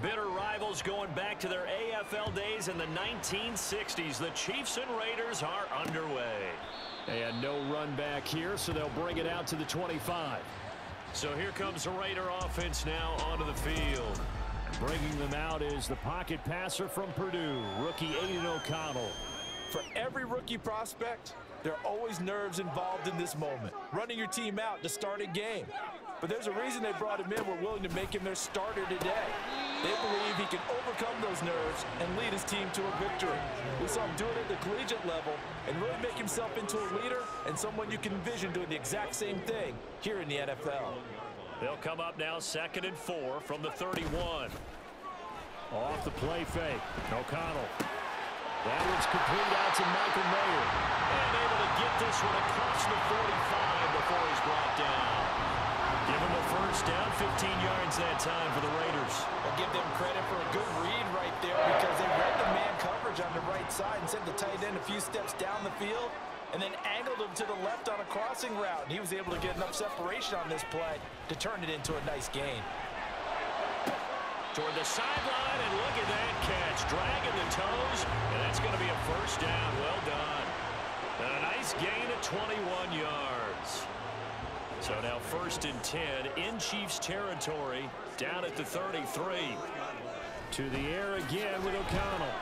bitter rivals going back to their AFL days in the 1960s. The Chiefs and Raiders are underway. And no run back here, so they'll bring it out to the 25. So here comes the Raider offense now onto the field. Bringing them out is the pocket passer from Purdue, rookie Aiden O'Connell. For every rookie prospect, there are always nerves involved in this moment. Running your team out to start a game. But there's a reason they brought him in. We're willing to make him their starter today. They believe he can overcome those nerves and lead his team to a victory. We saw him do it at the collegiate level and really make himself into a leader and someone you can envision doing the exact same thing here in the NFL. They'll come up now 2nd and 4 from the 31. Off the play fake. O'Connell. That one's complete out to Michael Mayer. And able to get this one across the 45 before he's brought down. Give him a first down, 15 yards that time for the Raiders. I'll give them credit for a good read right there because they read the man coverage on the right side and sent the tight end a few steps down the field and then angled him to the left on a crossing route. And he was able to get enough separation on this play to turn it into a nice gain. Toward the sideline, and look at that catch. Dragging the toes, and that's going to be a first down. Well done. And a nice gain of 21 yards. So now 1st and 10 in Chiefs territory, down at the 33. To the air again with O'Connell.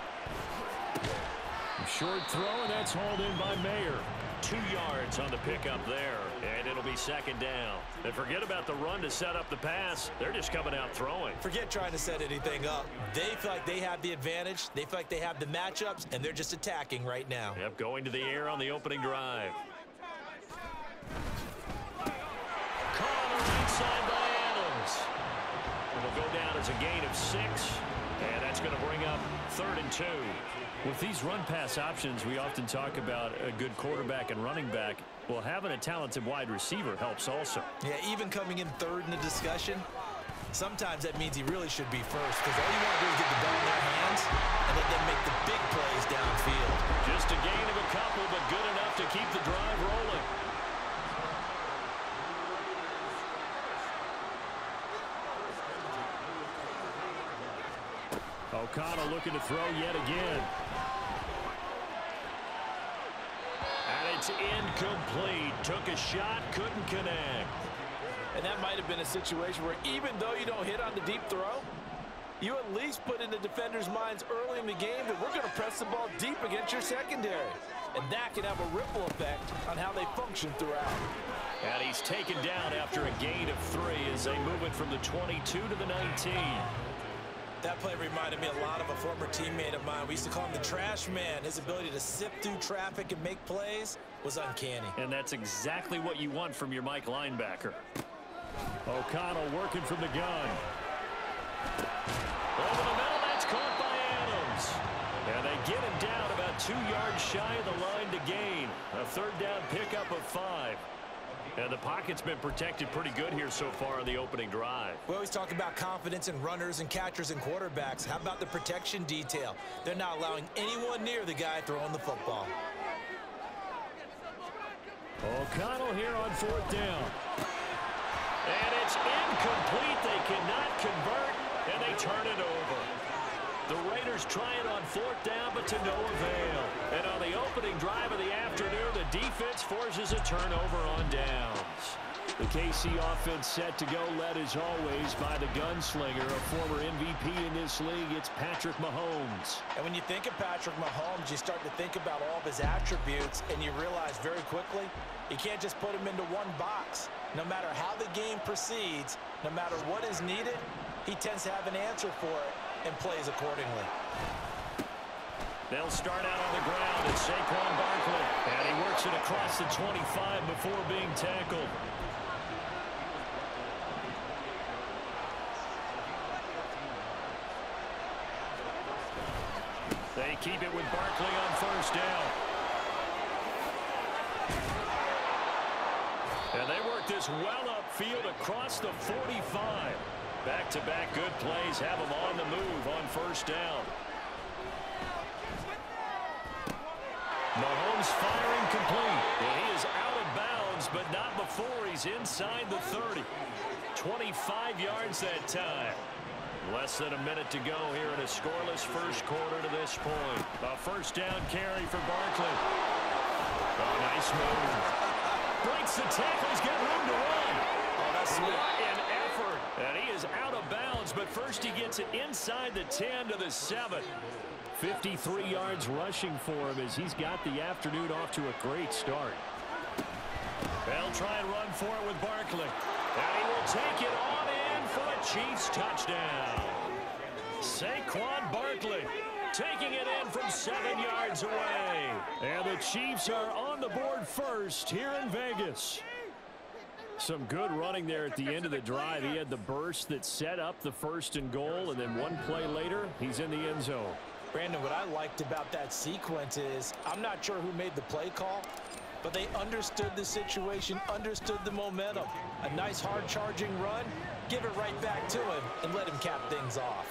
Short throw, and that's hauled in by Mayer. 2 yards on the pickup there, and it'll be 2nd down. And forget about the run to set up the pass. They're just coming out throwing. Forget trying to set anything up. They feel like they have the advantage. They feel like they have the matchups, and they're just attacking right now. Yep, going to the air on the opening drive. Caught on the right side by Adams. It'll go down as a gain of 6, and that's going to bring up 3rd and 2. With these run-pass options, we often talk about a good quarterback and running back. Well, having a talented wide receiver helps also. Yeah, even coming in 3rd in the discussion, sometimes that means he really should be first because all you want to do is get the ball in their hands and let them make the big plays downfield. Just a gain of a couple, but good enough to keep the drive rolling. O'Connell looking to throw yet again. And it's incomplete. Took a shot, couldn't connect. And that might have been a situation where even though you don't hit on the deep throw, you at least put in the defender's minds early in the game that we're going to press the ball deep against your secondary. And that can have a ripple effect on how they function throughout. And he's taken down after a gain of 3 as they move it from the 22 to the 19. That play reminded me a lot of a former teammate of mine. We used to call him the trash man. His ability to sift through traffic and make plays was uncanny. And that's exactly what you want from your Mike linebacker. O'Connell working from the gun. Over the middle, that's caught by Adams. And they get him down about 2 yards shy of the line to gain. A 3rd down pickup of 5. And the pocket's been protected pretty good here so far on the opening drive. We always talk about confidence in runners and catchers and quarterbacks. How about the protection detail? They're not allowing anyone near the guy throwing the football. O'Connell here on 4th down. And it's incomplete. They cannot convert, and they turn it over. The Raiders trying on 4th down, but to no avail. And on the opening drive of the afternoon, the defense forces a turnover on downs. The KC offense set to go, led as always by the gunslinger, a former MVP in this league. It's Patrick Mahomes. And when you think of Patrick Mahomes, you start to think about all of his attributes, and you realize very quickly you can't just put him into one box. No matter how the game proceeds, no matter what is needed, he tends to have an answer for it and plays accordingly. They'll start out on the ground. It's Saquon Barkley. And he works it across the 25 before being tackled. They keep it with Barkley on 1st down. And they work this well upfield across the 45. Back-to-back good plays have them on the move on 1st down. Mahomes firing complete. And he is out of bounds, but not before he's inside the 30. 25 yards that time. Less than a minute to go here in a scoreless first quarter to this point. A first down carry for Barkley. Oh, nice move. Breaks the tackle. He's got room to run. Oh, that's sweet. What an effort. And he is out of bounds, but first he gets it inside the 10 to the 7. 53 yards rushing for him as he's got the afternoon off to a great start. They'll try and run for it with Barkley. And he will take it on in for a Chiefs touchdown. Saquon Barkley taking it in from 7 yards away. And the Chiefs are on the board first here in Vegas. Some good running there at the end of the drive. He had the burst that set up the 1st and goal, and then one play later, he's in the end zone. Brandon, what I liked about that sequence is I'm not sure who made the play call, but they understood the situation, understood the momentum. A nice hard charging run, give it right back to him and let him cap things off.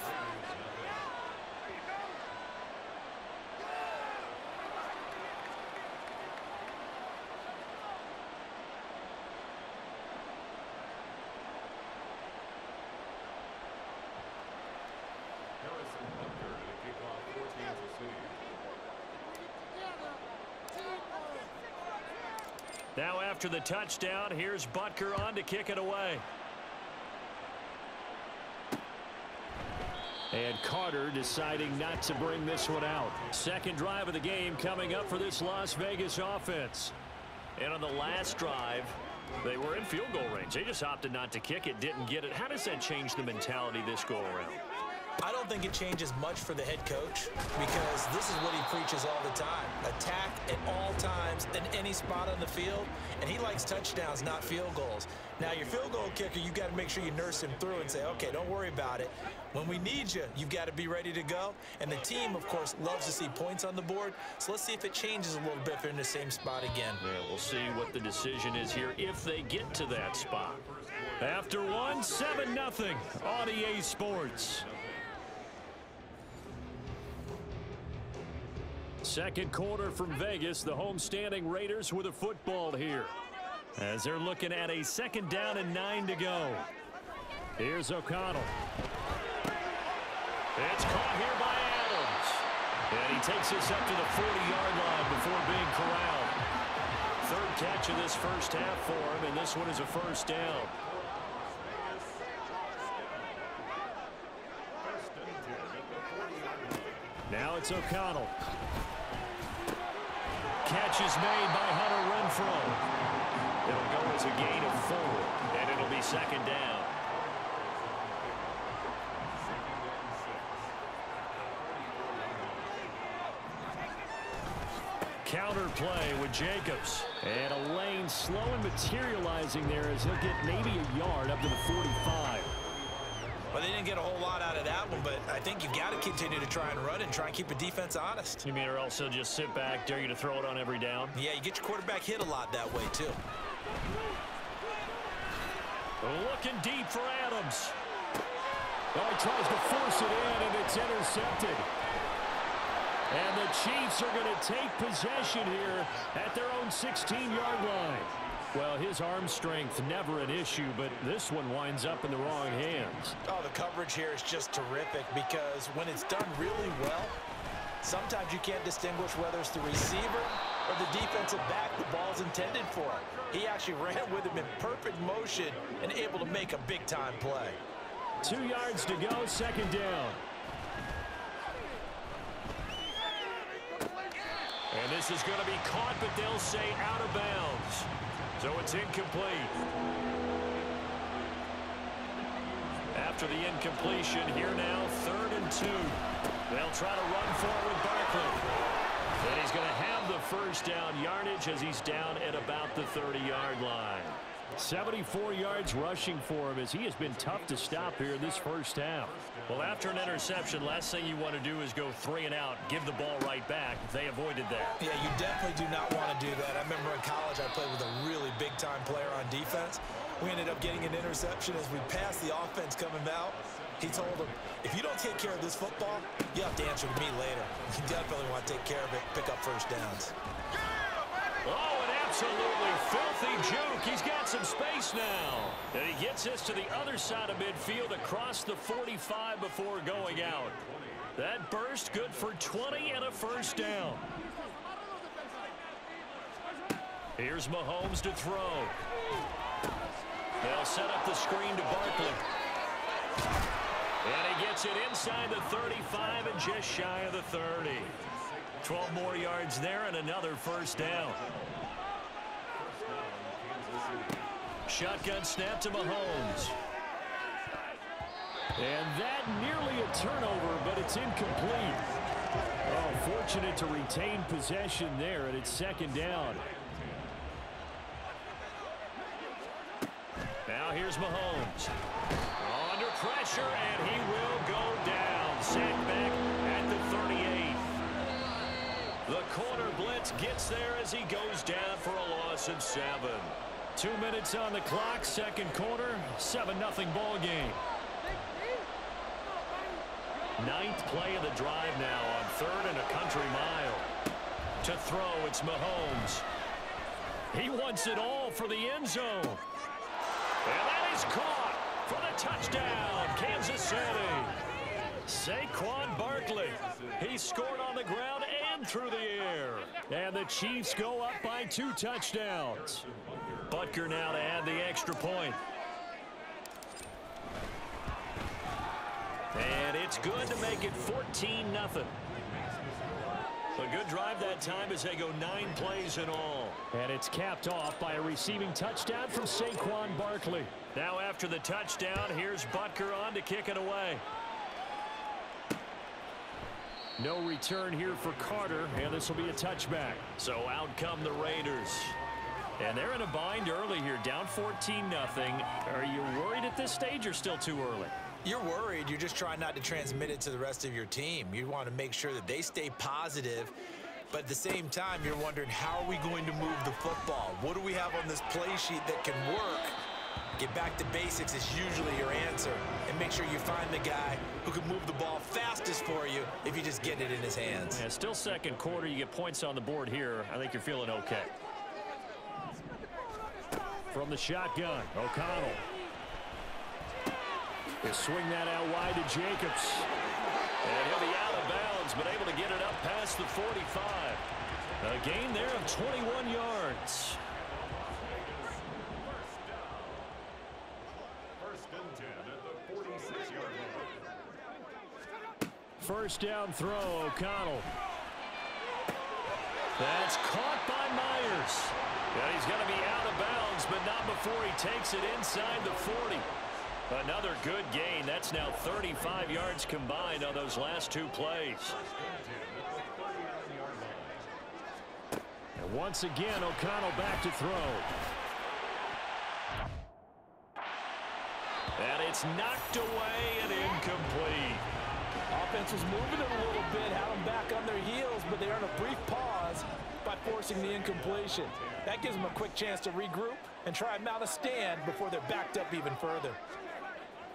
Now after the touchdown, here's Butker on to kick it away. And Carter deciding not to bring this one out. Second drive of the game coming up for this Las Vegas offense. And on the last drive, they were in field goal range. They just opted not to kick it, didn't get it. How does that change the mentality this go around? I don't think it changes much for the head coach because this is what he preaches all the time. Attack at all times in any spot on the field, and he likes touchdowns, not field goals. Now, your field goal kicker, you've got to make sure you nurse him through and say, okay, don't worry about it. When we need you, you've got to be ready to go. And the team, of course, loves to see points on the board. So let's see if it changes a little bit if they're in the same spot again. Yeah, we'll see what the decision is here if they get to that spot. After one, 7-0 on EA Sports. Second quarter from Vegas, the homestanding Raiders with a football here. As they're looking at a 2nd down and 9 to go. Here's O'Connell. It's caught here by Adams. And he takes this up to the 40-yard line before being corralled. 3rd catch of this first half for him, and this one is a first down. Now it's O'Connell. Catch is made by Hunter Renfrow. It'll go as a gain of 4, and it'll be 2nd down. Counter play with Jacobs. And a lane slow and materializing there as he'll get maybe a yard up to the 45. Well, they didn't get a whole lot out of that one, but I think you've got to continue to try and run and try and keep the defense honest. You mean or else they'll just sit back, dare you to throw it on every down? Yeah, you get your quarterback hit a lot that way, too. Looking deep for Adams. Oh, he tries to force it in, and it's intercepted. And the Chiefs are going to take possession here at their own 16-yard line. Well, his arm strength never an issue, but this one winds up in the wrong hands. Oh, the coverage here is just terrific because when it's done really well, sometimes you can't distinguish whether it's the receiver or the defensive back the ball's intended for. He actually ran with him in perfect motion and able to make a big-time play. 2 yards to go, 2nd down. And this is going to be caught, but they'll say out of bounds. So it's incomplete. After the incompletion, here now, 3rd and 2. They'll try to run forward Barkley. And he's going to have the first down yardage as he's down at about the 30-yard line. 74 yards rushing for him as he has been tough to stop here in this first half. Well, after an interception, last thing you want to do is go 3 and out, give the ball right back. They avoided that. Yeah, you definitely do not want to do that. I remember in college I played with a really big-time player on defense. We ended up getting an interception as we passed the offense coming out. He told him, if you don't take care of this football, you have to answer to me later. You definitely want to take care of it, pick up first downs. Oh, and Absolutely filthy juke. He's got some space now. And he gets this to the other side of midfield across the 45 before going out. That burst good for 20 and a first down. Here's Mahomes to throw. They'll set up the screen to Barkley. And he gets it inside the 35 and just shy of the 30. 12 more yards there and another first down. Shotgun snap to Mahomes. And that nearly a turnover, but it's incomplete. Oh, fortunate to retain possession there, and it's second down. Now here's Mahomes. Under pressure, and he will go down. Sacked back at the 38. The corner blitz gets there as he goes down for a loss of 7. 2 minutes on the clock, second quarter, 7-0 ball game. Ninth play of the drive now on 3rd and a country mile. To throw, it's Mahomes. He wants it all for the end zone. And that is caught for the touchdown, Kansas City. Saquon Barkley. He scored on the ground and through the air. And the Chiefs go up by 2 touchdowns. Butker now to add the extra point. And it's good to make it 14-0. A good drive that time as they go 9 plays in all. And it's capped off by a receiving touchdown from Saquon Barkley. Now after the touchdown, here's Butker on to kick it away. No return here for Carter, and this will be a touchback. So out come the Raiders. And they're in a bind early here, down 14-0. Are you worried at this stage or still too early? You're worried. You're just trying not to transmit it to the rest of your team. You want to make sure that they stay positive, but at the same time, you're wondering, how are we going to move the football? What do we have on this play sheet that can work? Get back to basics is usually your answer, and make sure you find the guy who can move the ball fastest for you if you just get it in his hands. Yeah, still second quarter. You get points on the board here. I think you're feeling okay. From the shotgun, O'Connell. He'll swing that out wide to Jacobs. And he'll be out of bounds, but able to get it up past the 45. A gain there of 21 yards. First down throw, O'Connell. That's caught by Myers. Yeah, he's going to be out of bounds, but not before he takes it inside the 40. Another good gain. That's now 35 yards combined on those last 2 plays. And once again, O'Connell back to throw. And it's knocked away and incomplete. Offense was moving it a little bit, had them back on their heels, but they earned a brief pause by forcing the incompletion. That gives them a quick chance to regroup and try and mount a stand before they're backed up even further.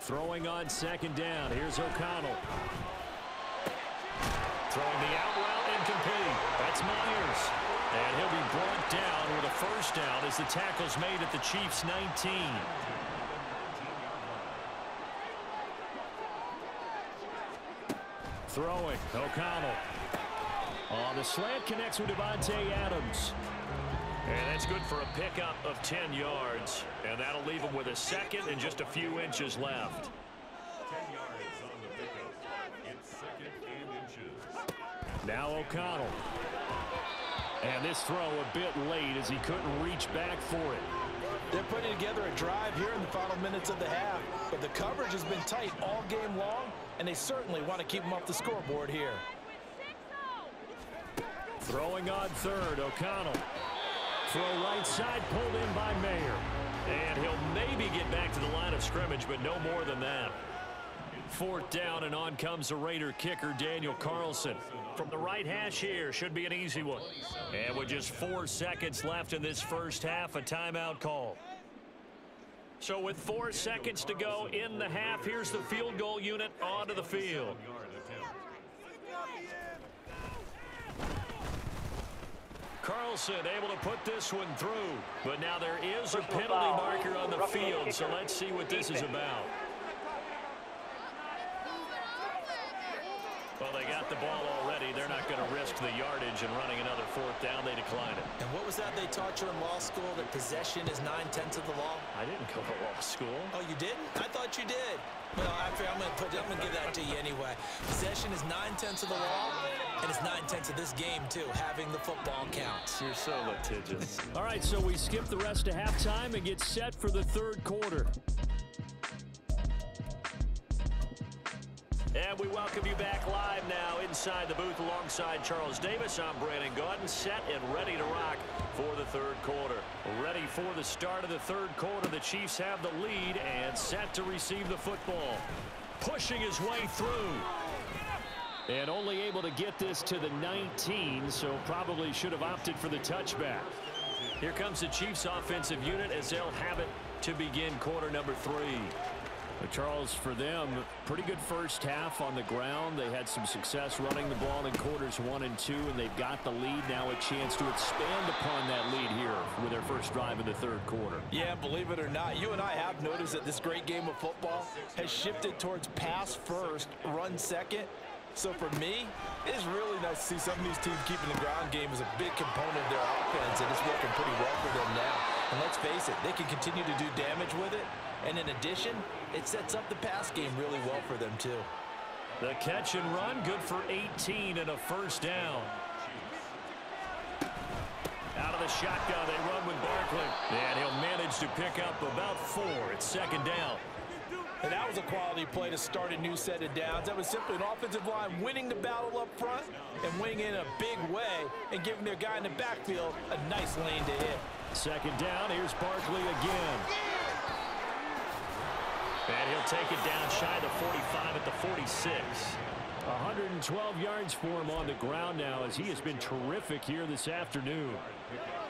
Throwing on second down. Here's O'Connell. Throwing the out route, incomplete. That's Myers. And he'll be brought down with a first down as the tackle's made at the Chiefs' 19. Throwing, O'Connell. On the slant, connects with Devontae Adams. And that's good for a pickup of 10 yards. And that'll leave him with a second and just a few inches left. 10 yards on the pickup. It's second and inches. Now O'Connell. And this throw a bit late as he couldn't reach back for it. They're putting together a drive here in the final minutes of the half, but the coverage has been tight all game long, and they certainly want to keep them off the scoreboard here. Throwing on third, O'Connell. Throw right side, pulled in by Mayer. And he'll maybe get back to the line of scrimmage, but no more than that. Fourth down, and on comes the Raider kicker, Daniel Carlson. From the right hash here, should be an easy one. And with just 4 seconds left in this first half, a timeout call. So with 4 seconds to go in the half, here's the field goal unit onto the field. Carlson able to put this one through. But now there is a penalty marker on the field, so let's see what this is about. Well, they got the ball already. They're not going to risk the yardage and running another fourth down. They decline it. And what was that they taught you in law school, that possession is 9/10 of the law? I didn't go to law school. Oh, you didn't? I thought you did. Well, I'm going to give that to you anyway. Possession is 9/10 of the law, and it's 9/10 of this game, too. Having the football counts. You're so litigious. All right, so we skip the rest of halftime and get set for the third quarter. And we welcome you back live now inside the booth alongside Charles Davis. I'm Brandon Gaudin, set and ready to rock for the third quarter. Ready for the start of the third quarter. The Chiefs have the lead and set to receive the football. Pushing his way through. And only able to get this to the 19, so probably should have opted for the touchback. Here comes the Chiefs offensive unit as they'll have it to begin quarter number 3. But Charles, for them, pretty good first half on the ground. They had some success running the ball in quarters 1 and 2, and they've got the lead. Now a chance to expand upon that lead here with their first drive in the third quarter. Yeah, believe it or not, you and I have noticed that this great game of football has shifted towards pass first, run second. So for me, it's really nice to see some of these teams keeping the ground game as a big component of their offense, and it's working pretty well for them now. And let's face it, they can continue to do damage with it. And in addition, it sets up the pass game really well for them, too. The catch and run, good for 18 and a first down. Out of the shotgun, they run with Barkley. And he'll manage to pick up about 4. It's second down. And that was a quality play to start a new set of downs. That was simply an offensive line winning the battle up front and winning in a big way and giving their guy in the backfield a nice lane to hit. Second down, here's Barkley again. And he'll take it down shy of the 45 at the 46. 112 yards for him on the ground now as he has been terrific here this afternoon.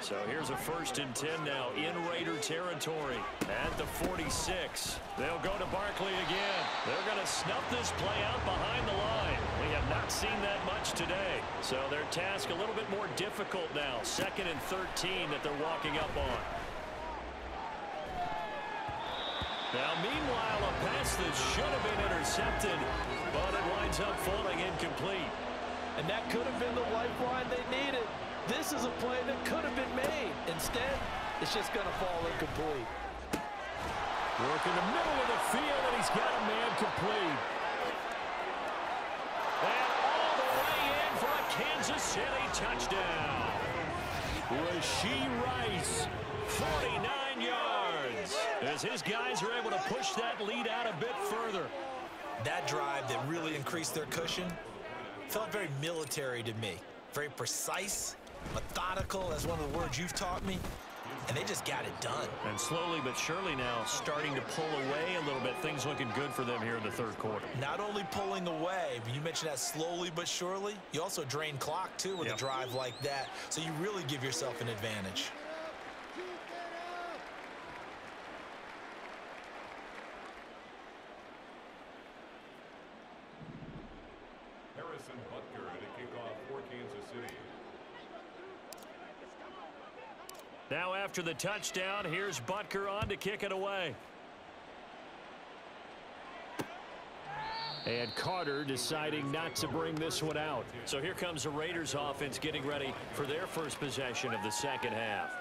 So here's a 1st and 10 now in Raider territory at the 46. They'll go to Barkley again. They're going to snuff this play out behind the line. We have not seen that much today. So their task a little bit more difficult now. 2nd and 13 that they're walking up on. Now, meanwhile, a pass that should have been intercepted, but it winds up falling incomplete. And that could have been the lifeline they needed. This is a play that could have been made. Instead, it's just going to fall incomplete. Work in the middle of the field, and he's got a man complete. And all the way in for a Kansas City touchdown. Rashee Rice, 49 yards. As his guys are able to push that lead out a bit further. That drive that really increased their cushion felt very military to me. Very precise, methodical, that's one of the words you've taught me. And they just got it done. And slowly but surely now starting to pull away a little bit. Things looking good for them here in the third quarter. Not only pulling away, but you mentioned that slowly but surely. You also drain clock, too, with a drive like that. So you really give yourself an advantage. Now after the touchdown, here's Butker on to kick it away. And Carter deciding not to bring this one out. So here comes the Raiders offense getting ready for their first possession of the second half.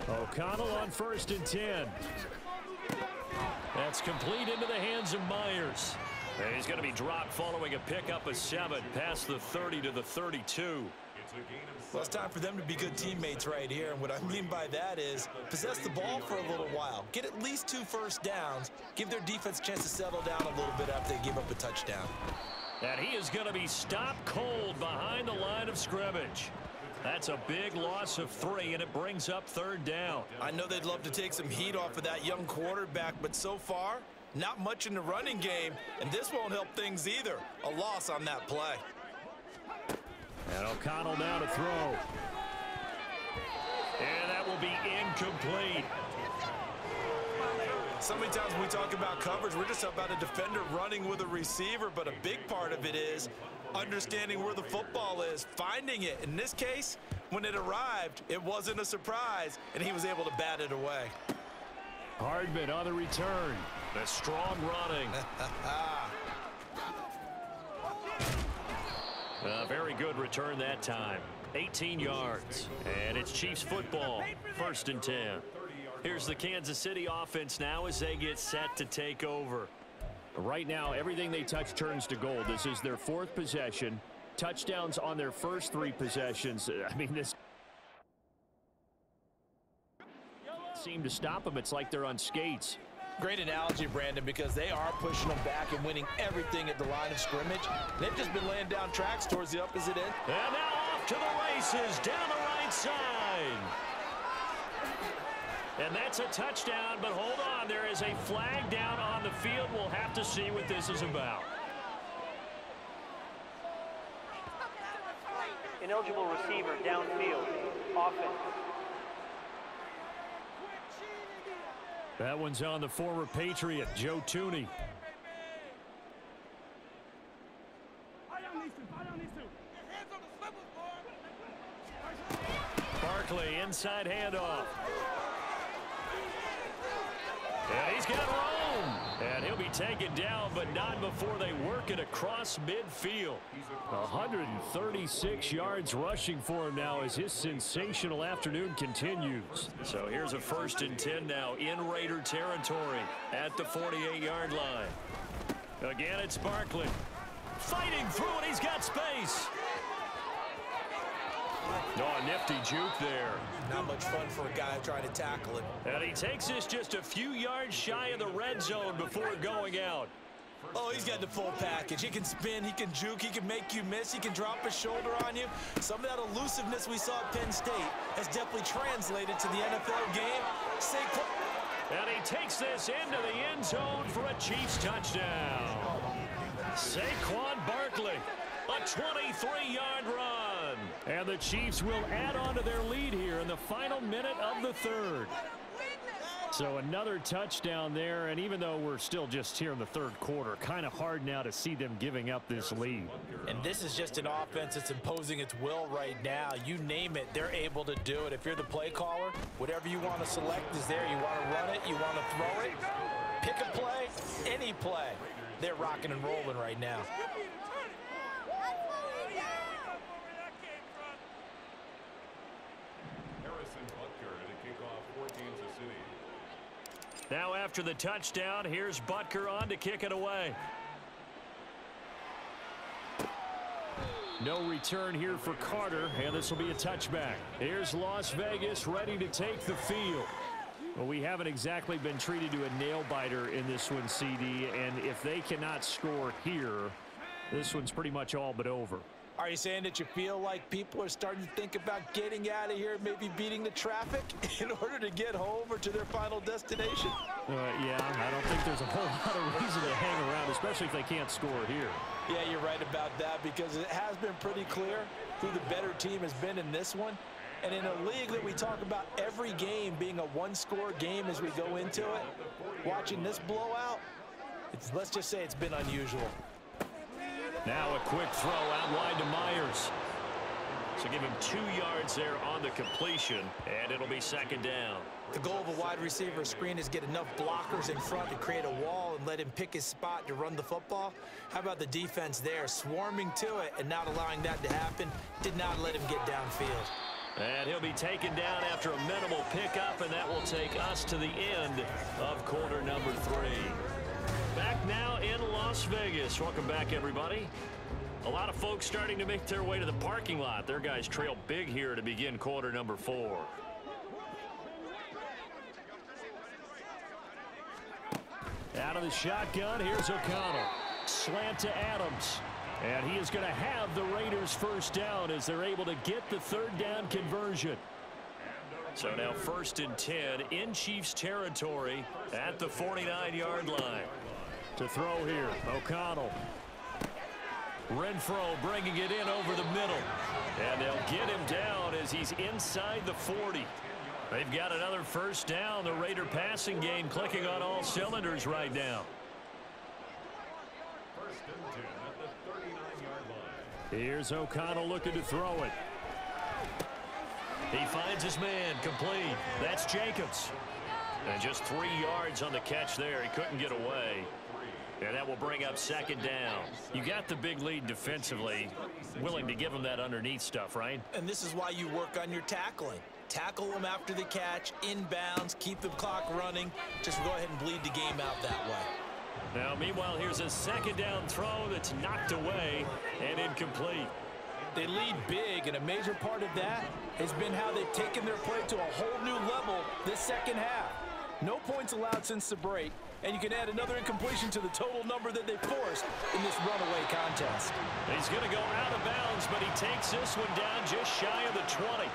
O'Connell on 1st and 10. That's complete into the hands of Myers. And he's going to be dropped following a pickup of 7 past the 30 to the 32. Well, it's time for them to be good teammates right here. And what I mean by that is possess the ball for a little while. Get at least 2 first downs. Give their defense a chance to settle down a little bit after they give up a touchdown. And he is going to be stopped cold behind the line of scrimmage. That's a big loss of 3, and it brings up 3rd down. I know they'd love to take some heat off of that young quarterback, but so far, Not much in the running game, and this won't help things either. A loss on that play. And O'Connell now to throw. And that will be incomplete. So many times when we talk about coverage, we're just about a defender running with a receiver, but a big part of it is understanding where the football is, finding it. In this case, when it arrived, it wasn't a surprise, and he was able to bat it away. Hardman on the return. The strong running. A very good return that time. 18 yards. And it's Chiefs football. 1st and 10. Here's the Kansas City offense now as they get set to take over. Right now, everything they touch turns to gold. This is their 4th possession. Touchdowns on their first 3 possessions. I mean, this seemed to stop them. It's like they're on skates. Great analogy, Brandon, because they are pushing them back and winning everything at the line of scrimmage. They've just been laying down tracks towards the opposite end. And now off to the races down the right side. And that's a touchdown, but hold on. There is a flag down on the field. We'll have to see what this is about. Ineligible receiver downfield. Offense. That one's on the former Patriot, Joe Tooney. Barkley, inside handoff. And he's got room. And he'll be taken down, but not before they work it across midfield. 136 yards rushing for him now as his sensational afternoon continues. So here's a 1st and 10 now in Raider territory at the 48-yard line. Again, it's Barkley. Fighting through it. He's got space. Oh, nifty juke there. Not much fun for a guy trying to tackle it. And he takes this just a few yards shy of the red zone before going out. Oh, he's got the full package. He can spin, he can juke, he can make you miss, he can drop his shoulder on you. Some of that elusiveness we saw at Penn State has definitely translated to the NFL game. And he takes this into the end zone for a Chiefs touchdown. Saquon Barkley, a 23-yard run. And the Chiefs will add on to their lead here in the final minute of the 3rd. So another touchdown there, and even though we're still just here in the 3rd quarter, kind of hard now to see them giving up this lead. And this is just an offense that's imposing its will right now. You name it, they're able to do it. If you're the play caller, whatever you want to select is there. You want to run it, you want to throw it, pick a play, any play. They're rocking and rolling right now. Now after the touchdown, here's Butker on to kick it away. No return here for Carter, and this will be a touchback. Here's Las Vegas ready to take the field. Well, we haven't exactly been treated to a nail-biter in this one, CD, and if they cannot score here, this one's pretty much all but over. Are you saying that you feel like people are starting to think about getting out of here, maybe beating the traffic in order to get home or to their final destination? Yeah, I don't think there's a whole lot of reason to hang around, especially if they can't score here. Yeah, you're right about that, because it has been pretty clear who the better team has been in this one. And in a league that we talk about every game being a one-score game as we go into it, watching this blowout, let's just say it's been unusual. Now a quick throw out wide to Myers. So give him 2 yards there on the completion, and it'll be 2nd down. The goal of a wide receiver screen is get enough blockers in front to create a wall and let him pick his spot to run the football. How about the defense there, swarming to it and not allowing that to happen? Did not let him get downfield. And he'll be taken down after a minimal pickup, and that will take us to the end of quarter number 3. Back now in Las Vegas. Welcome back, everybody. A lot of folks starting to make their way to the parking lot. Their guys trail big here to begin quarter number 4. Out of the shotgun, here's O'Connell. Slant to Adams. And he is going to have the Raiders first down as they're able to get the 3rd down conversion. So now 1st and 10 in Chiefs territory at the 49-yard line. To throw here, O'Connell. Renfro bringing it in over the middle. And they'll get him down as he's inside the 40. They've got another 1st down. The Raider passing game clicking on all cylinders right now. 1st and 10 at the 39-yard line. Here's O'Connell looking to throw it. He finds his man, complete. That's Jacobs. And just 3 yards on the catch there. He couldn't get away. And that will bring up 2nd down. You got the big lead defensively. Willing to give him that underneath stuff, right? And this is why you work on your tackling. Tackle them after the catch, inbounds, keep the clock running. Just go ahead and bleed the game out that way. Now, meanwhile, here's a 2nd down throw that's knocked away and incomplete. They lead big, and a major part of that has been how they've taken their play to a whole new level this 2nd half. No points allowed since the break, and you can add another incompletion to the total number that they forced in this runaway contest. He's going to go out of bounds, but he takes this one down just shy of the 20.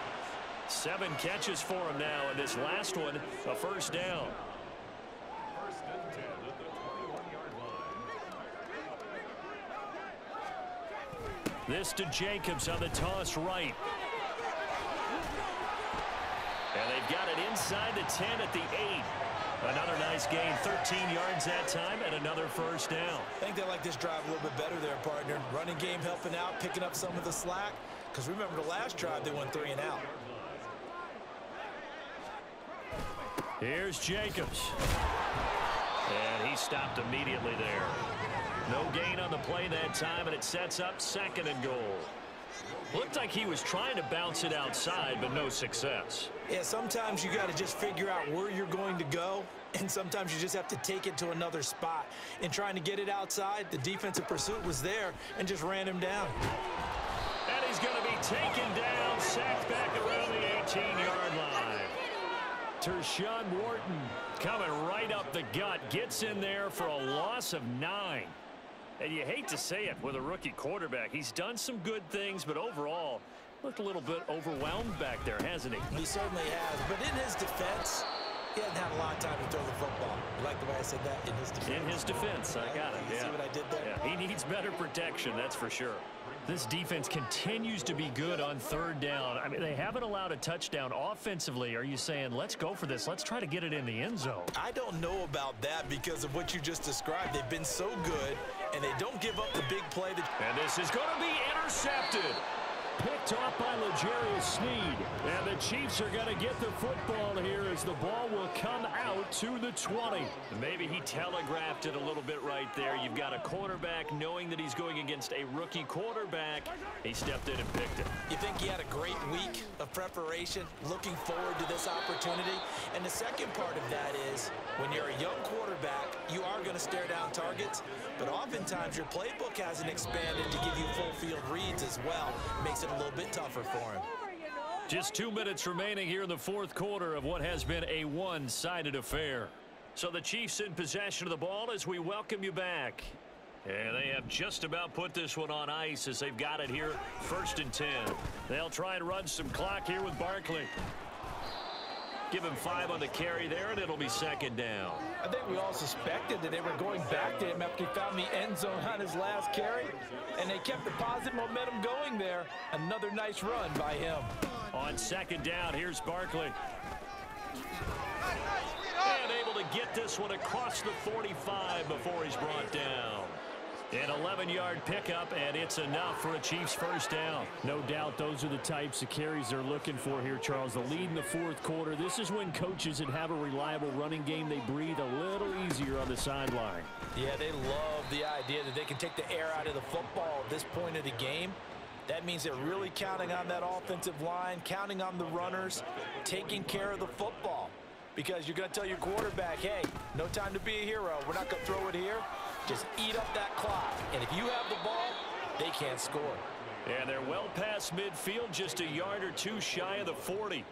7 catches for him now, and this last one, a 1st down. 1st and 10 at the 21-yard line. This to Jacobs on the toss right. And they've got it inside the 10 at the 8. Another nice gain, 13 yards that time, and another 1st down. I think they like this drive a little bit better there, partner. Running game helping out, picking up some of the slack. Because remember the last drive, they went 3 and out. Here's Jacobs. And he stopped immediately there. No gain on the play that time, and it sets up 2nd and goal. Looked like he was trying to bounce it outside, but no success. Yeah, sometimes you got to just figure out where you're going to go, and sometimes you just have to take it to another spot. In trying to get it outside, the defensive pursuit was there and just ran him down. And he's going to be taken down, sacked back around the 18-yard line. Tershawn Wharton coming right up the gut, gets in there for a loss of 9. And you hate to say it with a rookie quarterback. He's done some good things, but overall, looked a little bit overwhelmed back there, hasn't he? He certainly has. But in his defense, he hasn't had a lot of time to throw the football. You like the way I said that? In his defense. In his defense, I got it. You see what I did there? Yeah, he needs better protection, that's for sure. This defense continues to be good on 3rd down. I mean, they haven't allowed a touchdown offensively. Are you saying, let's go for this? Let's try to get it in the end zone. I don't know about that because of what you just described. They've been so good, and they don't give up the big play. And this is going to be intercepted. Picked off by L'Jarius Sneed. And the Chiefs are going to get the football here as the ball will come out to the 20. Maybe he telegraphed it a little bit right there. You've got a quarterback knowing that he's going against a rookie quarterback. He stepped in and picked it. You think he had a great week of preparation, looking forward to this opportunity? And the second part of that is, when you're a young quarterback, you are going to stare down targets, but oftentimes your playbook hasn't expanded to give you full field reads as well. Makes it a little bit tougher for him. Just 2 minutes remaining here in the 4th quarter of what has been a one-sided affair. So the Chiefs in possession of the ball as we welcome you back. And they have just about put this one on ice as they've got it here, 1st and 10. They'll try and run some clock here with Barkley. Give him 5 on the carry there, and it'll be 2nd down. I think we all suspected that they were going back to him after he found the end zone on his last carry, and they kept the positive momentum going there. Another nice run by him. On 2nd down, here's Barkley. And able to get this one across the 45 before he's brought down. An 11-yard pickup, and it's enough for a Chiefs 1st down. No doubt those are the types of carries they're looking for here, Charles. The lead in the 4th quarter. This is when coaches that have a reliable running game, they breathe a little easier on the sideline. Yeah, they love the idea that they can take the air out of the football at this point of the game. That means they're really counting on that offensive line, counting on the runners, taking care of the football. Because you're going to tell your quarterback, hey, no time to be a hero. We're not going to throw it here. Just eat up that clock. And if you have the ball, they can't score. And they're well past midfield, just a yard or 2 shy of the 40.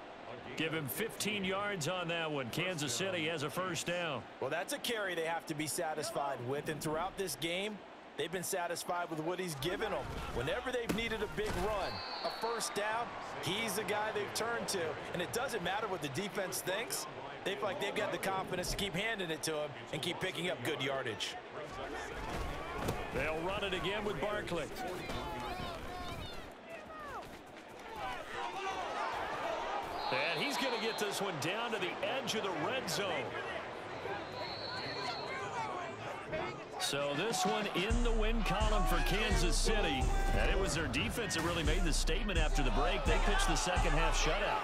Give him 15 yards on that one. Kansas City has a 1st down. Well, that's a carry they have to be satisfied with. And throughout this game, They've been satisfied with what he's given them. Whenever they've needed a big run, a first down, he's the guy they've turned to. And it doesn't matter what the defense thinks. They feel like they've got the confidence to keep handing it to him and keep picking up good yardage. They'll run it again with Barkley. And he's going to get this one down to the edge of the red zone. So this one in the win column for Kansas City. And it was their defense that really made the statement after the break. They pitched the second half shutout.